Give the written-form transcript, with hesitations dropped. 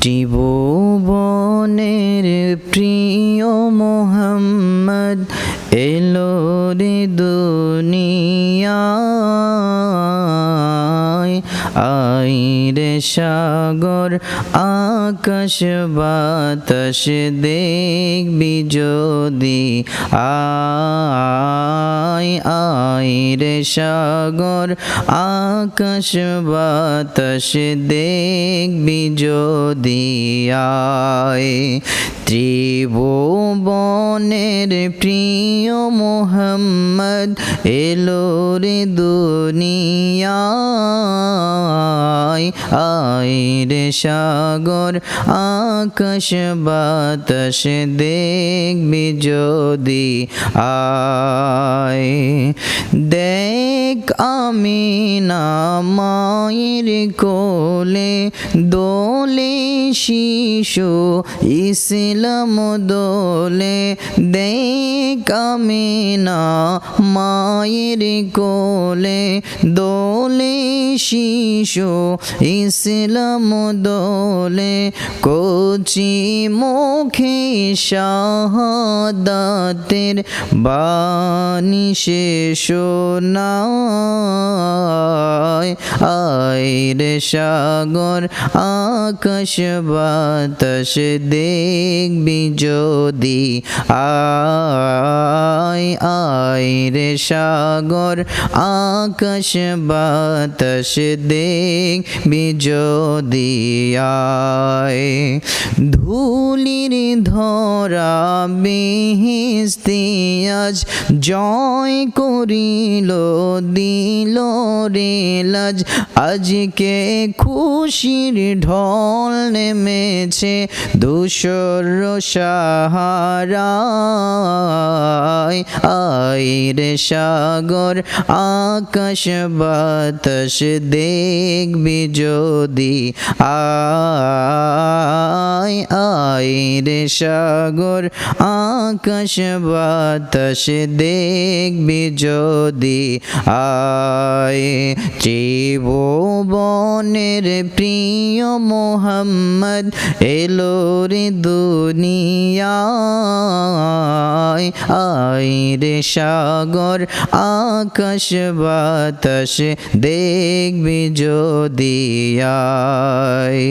ত্রিভুবনের প্রিয় মোহাম্মদ এলো রে দুনিয়ায়। আই রে সাগর আকাশ বাতাস দেখবি যদি আই রে সাগর আকাশ বাতাস দেখবি যদি আয়। ত্রিভুবনের প্রিয় মোহাম্মদ এলো রে দুনিয়ায়। আয় রে সাগর আকাশ বাতাস দেখবি যদি আয়। দেখ আমিনা মায়ের কোলে দোলে শিশু ইসলাম দোলে। দেখ আমিনা মায়ের কোলে দোলে শিশু ইসলাম দোলে। কচি মুখে শাহাদাতের বাণী সে শোনায়। আয় রে সাগর আকাশ বাতাস দেখবি যদি আয়। আয় রে সাগর আকাশ বাতাস দেখবি যদি আয়। ধুলির ধরা বেহেশতে আজ জয় করিল দিল রে লাজ। আজকে খুশির ঢল নেমেছে ধূসর সাহারায়। আয় রে সাগর আকাশ বাতাস দেখবি যদি আয়। আয় রে সাগর আকাশ বাতাস দেখবি যদি আয়। ত্রিভুবনের প্রিয় মোহাম্মদ এলো রে দুনিয়ায়। আয় রে সাগর আকাশ বাতাস দেখবি যদি আয়।